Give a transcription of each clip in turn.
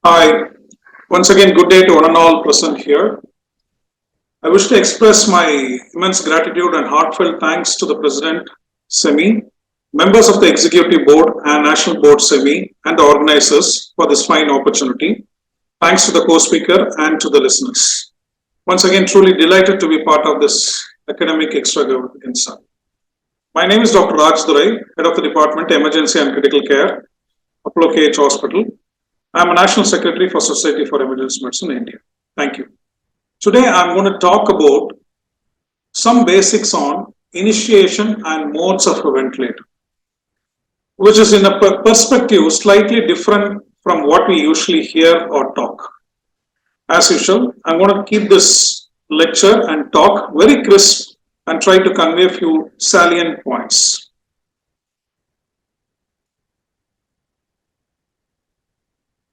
Hi, once again, good day to one and all present here. I wish to express my immense gratitude and heartfelt thanks to the President, SEMI, members of the Executive Board and National Board SEMI, and the organizers for this fine opportunity. Thanks to the co-speaker and to the listeners. Once again, truly delighted to be part of this academic extravaganza. My name is Dr. Raj Durai, Head of the Department Emergency and Critical Care, Apollo KH Hospital. I am a National Secretary for Society for Emergency Medicine in India. Thank you. Today I'm going to talk about some basics on initiation and modes of a ventilator, which is in a perspective slightly different from what we usually hear or talk. As usual, I'm going to keep this lecture and talk very crisp and try to convey a few salient points.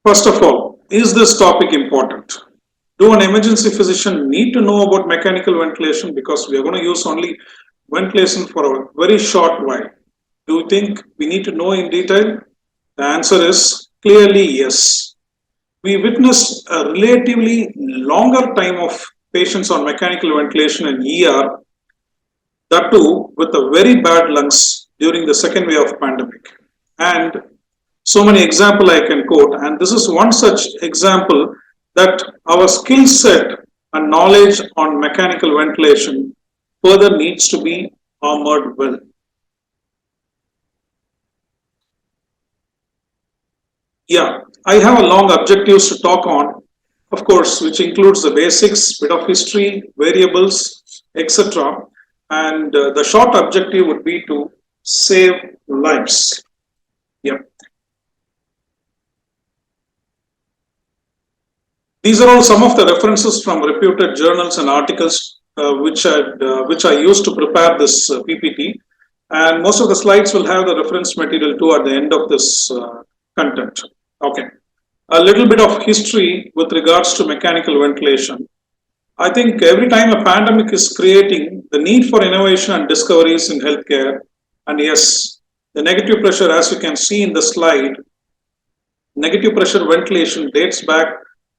First of all, is this topic important? Do an emergency physician need to know about mechanical ventilation? Because we are going to use only ventilation for a very short while. Do you think we need to know in detail? The answer is clearly yes. We witnessed a relatively longer time of patients on mechanical ventilation in ER, that too with a very bad lungs during the second wave of pandemic. And so many examples I can quote, and this is one such example that our skill set and knowledge on mechanical ventilation further needs to be armored well. Yeah, I have a long objectives to talk on, of course, which includes the basics, bit of history, variables, etc. And the short objective would be to save lives. Yeah. These are all some of the references from reputed journals and articles which I used to prepare this PPT. And most of the slides will have the reference material too at the end of this content. Okay. A little bit of history with regards to mechanical ventilation. I think every time a pandemic is creating the need for innovation and discoveries in healthcare, and yes, the negative pressure, as you can see in the slide, negative pressure ventilation dates back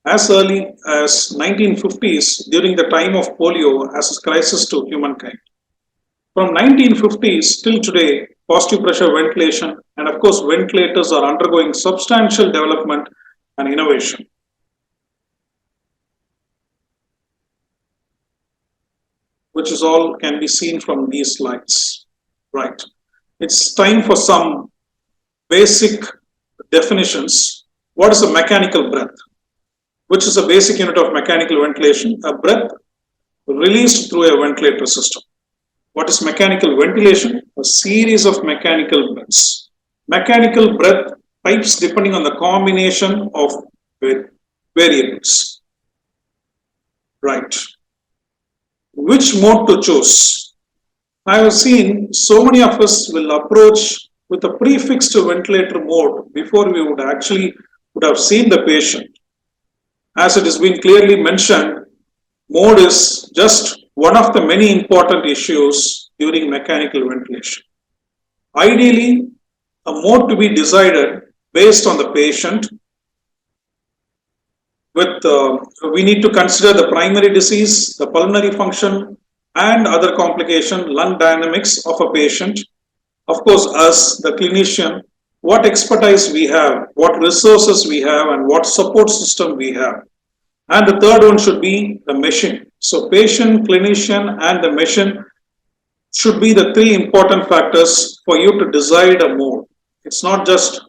as early as 1950s during the time of polio as a crisis to humankind. From 1950s till today, positive pressure ventilation and of course ventilators are undergoing substantial development and innovation. Which is all can be seen from these slides. Right. It's time for some basic definitions. What is a mechanical breath? Which is a basic unit of mechanical ventilation, a breath released through a ventilator system. What is mechanical ventilation? A series of mechanical breaths. Mechanical breath types depending on the combination of variables. Right. Which mode to choose? I have seen so many of us will approach with a prefixed ventilator mode before we would have seen the patient. As it has been clearly mentioned, mode is just one of the many important issues during mechanical ventilation. Ideally, a mode to be decided based on the patient. We need to consider the primary disease, the pulmonary function, and other complication, lung dynamics of a patient. Of course, us, the clinician, what expertise we have, what resources we have, and what support system we have. And the third one should be the machine. So patient, clinician, and the machine should be the three important factors for you to decide a mode. It's not just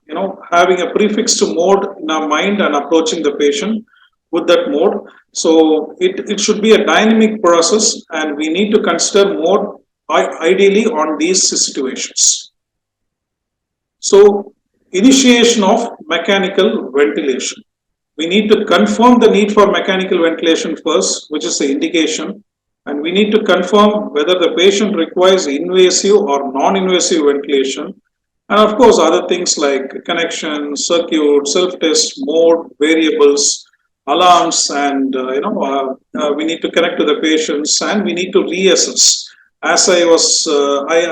having a prefix to mode in our mind and approaching the patient with that mode. So it should be a dynamic process, and we need to consider mode ideally on these situations. So initiation of mechanical ventilation. We need to confirm the need for mechanical ventilation first, which is the indication, and we need to confirm whether the patient requires invasive or non-invasive ventilation, and of course other things like connection, circuit, self-test, mode, variables, alarms, and we need to connect to the patients, and we need to reassess. As I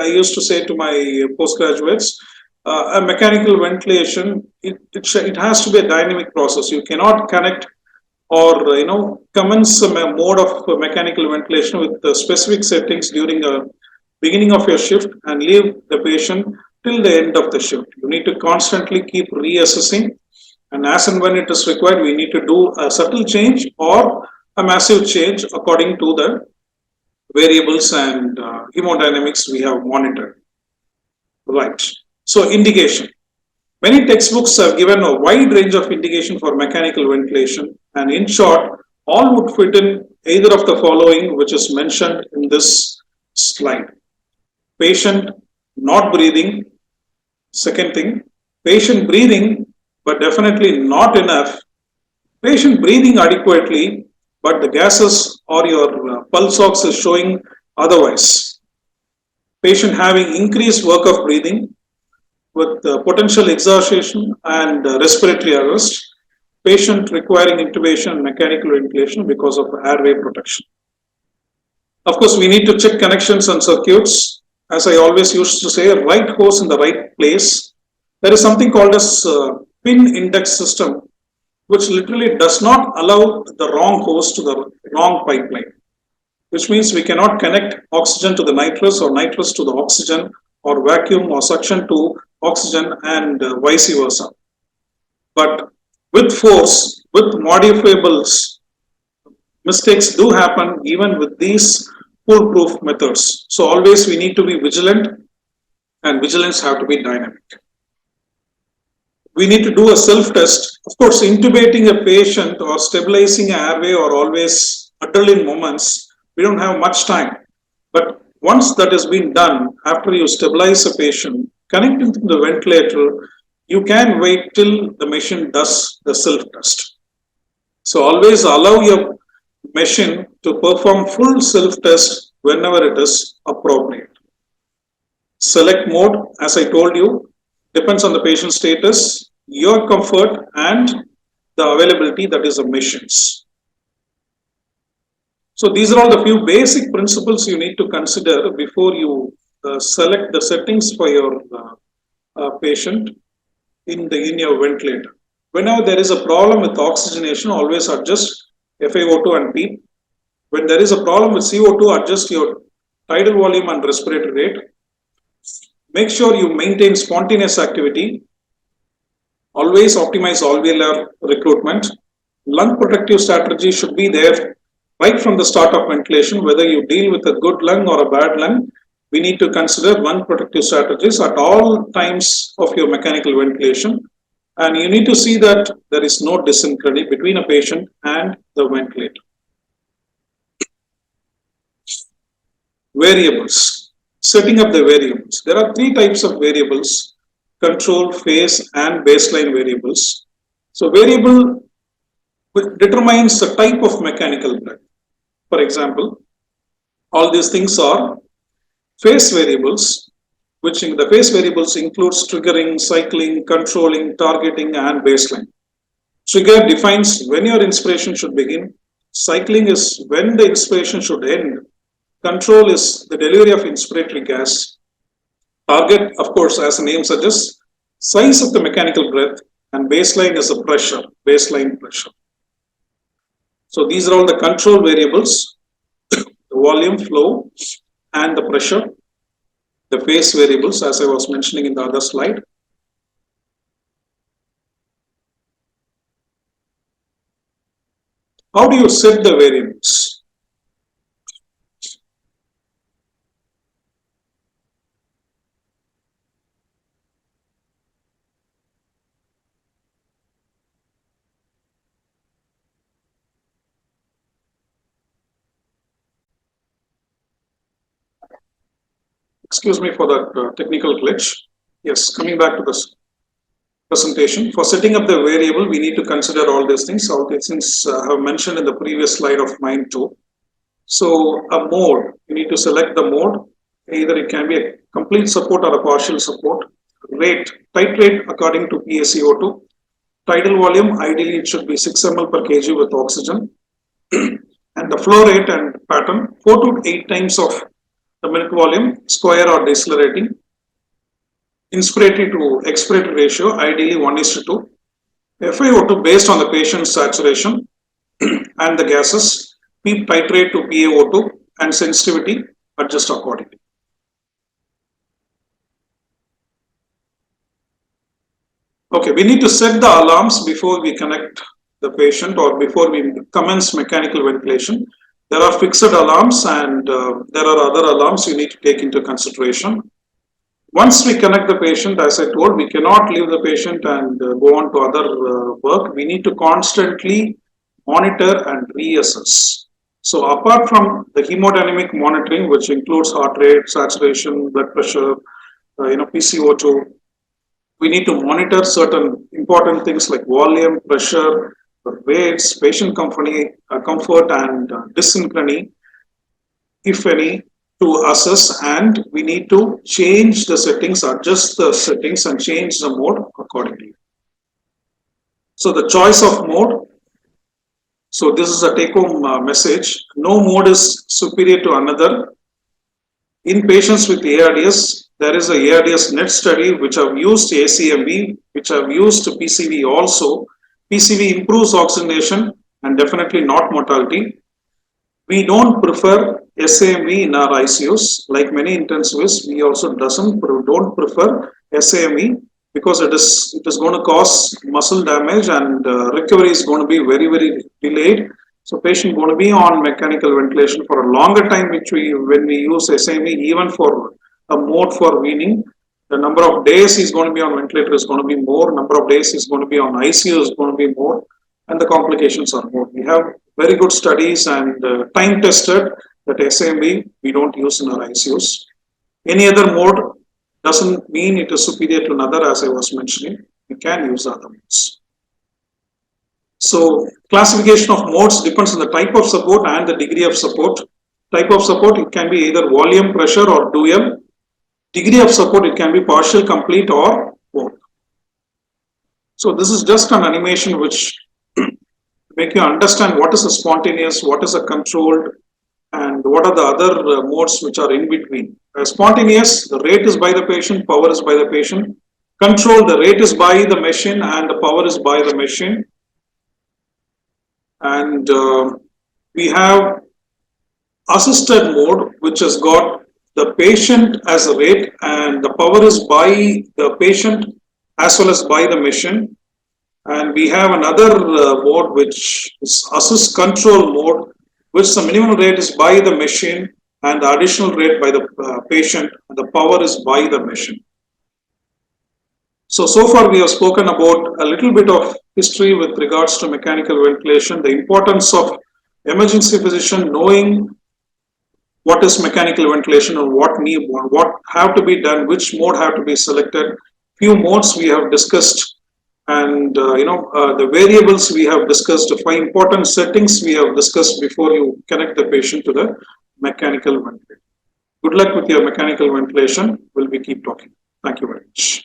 used to say to my postgraduates, A mechanical ventilation, it has to be a dynamic process. You cannot connect or commence a mode of mechanical ventilation with the specific settings during the beginning of your shift and leave the patient till the end of the shift. You need to constantly keep reassessing, and as and when it is required, we need to do a subtle change or a massive change according to the variables and hemodynamics we have monitored. Right. So indication. Many textbooks have given a wide range of indication for mechanical ventilation, and in short, all would fit in either of the following, which is mentioned in this slide. Patient not breathing. Second thing, patient breathing, but definitely not enough. Patient breathing adequately, but the gases or your pulse ox is showing otherwise. Patient having increased work of breathing with potential exhaustion and respiratory arrest. Patient requiring intubation and mechanical ventilation because of airway protection. Of course, we need to check connections and circuits. As I always used to say, right hose in the right place. There is something called as pin index system, which literally does not allow the wrong hose to the wrong pipeline, which means we cannot connect oxygen to the nitrous or nitrous to the oxygen or vacuum or suction to oxygen and vice versa. But with force, with modifiables, mistakes do happen even with these foolproof methods. So always we need to be vigilant, and vigilance have to be dynamic. We need to do a self-test. Of course, intubating a patient or stabilizing an airway are always adrenaline moments. We don't have much time. But once that has been done, after you stabilize a patient, connecting to the ventilator, you can wait till the machine does the self-test. So always allow your machine to perform full self-test whenever it is appropriate. Select mode, as I told you, depends on the patient status, your comfort, and the availability, that is the machines. So these are all the few basic principles you need to consider before you select the settings for your patient in your ventilator. Whenever there is a problem with oxygenation, always adjust FiO2 and PEEP. When there is a problem with CO2, adjust your tidal volume and respiratory rate. Make sure you maintain spontaneous activity. Always optimize alveolar recruitment. Lung protective strategy should be there right from the start of ventilation. Whether you deal with a good lung or a bad lung, we need to consider lung protective strategies at all times of your mechanical ventilation. And you need to see that there is no disincredit between a patient and the ventilator. Variables. Setting up the variables. There are three types of variables: control, phase, and baseline variables. So variable determines the type of mechanical breath. For example, all these things are phase variables, which in the phase variables includes triggering, cycling, controlling, targeting, and baseline. Trigger defines when your inspiration should begin. Cycling is when the inspiration should end. Control is the delivery of inspiratory gas. Target, of course, as the name suggests, size of the mechanical breath, and baseline is the pressure, baseline pressure. So these are all the control variables: the volume, flow, and the pressure. The phase variables, as I was mentioning in the other slide. How do you set the variables? Excuse me for that technical glitch. Yes, coming back to this presentation. For setting up the variable, we need to consider all these things. All these things I have mentioned in the previous slide of mine too. So a mode, you need to select the mode. Either it can be a complete support or a partial support. Rate, titrate according to PaCO2. Tidal volume, ideally it should be 6 ml per kg with oxygen. And the flow rate and pattern, 4 to 8 times of the minute volume, square or decelerating. inspiratory to expiratory ratio, ideally 1:2. FiO2 based on the patient's saturation and the gases, we titrate to PaO2 and sensitivity adjust accordingly. Okay, we need to set the alarms before we connect the patient or before we commence mechanical ventilation. There are fixed alarms and there are other alarms you need to take into consideration. Once we connect the patient, as I told, we cannot leave the patient and go on to other work. We need to constantly monitor and reassess. So apart from the hemodynamic monitoring, which includes heart rate, saturation, blood pressure, PCO2, we need to monitor certain important things like volume, pressure, weights, patient comfort and dysynchrony, if any, to assess, and we need to change the settings, adjust the settings and change the mode accordingly. So the choice of mode. So this is a take-home message. No mode is superior to another. In patients with ARDS, there is a ARDS net study which have used ACMV, which have used PCV also. PCV improves oxygenation and definitely not mortality. We don't prefer SAMV in our ICUs. Like many intensivists, we also don't prefer SAMV because it is going to cause muscle damage and recovery is going to be very, very delayed. So patient going to be on mechanical ventilation for a longer time, when we use SAMV, even for a mode for weaning, the number of days he's going to be on ventilator is going to be more, number of days he's going to be on ICU is going to be more, and the complications are more. We have very good studies and time tested that SAMV we don't use in our ICUs. Any other mode doesn't mean it is superior to another, as I was mentioning. We can use other modes. So classification of modes depends on the type of support and the degree of support. Type of support, it can be either volume, pressure or dual. Degree of support, it can be partial, complete or both. So this is just an animation which make you understand what is a spontaneous, what is a controlled, and what are the other modes which are in between. Spontaneous, the rate is by the patient, power is by the patient. Control, the rate is by the machine and the power is by the machine. And we have assisted mode, which has got the patient as a rate and the power is by the patient as well as by the machine. And we have another mode which is assist control mode, which the minimum rate is by the machine and the additional rate by the patient, and the power is by the machine. So far we have spoken about a little bit of history with regards to mechanical ventilation, the importance of emergency physician knowing what is mechanical ventilation and what have to be done, which mode have to be selected. Few modes we have discussed, and the variables we have discussed, 5 important settings we have discussed before you connect the patient to the mechanical ventilator. Good luck with your mechanical ventilation. We'll be keep talking. Thank you very much.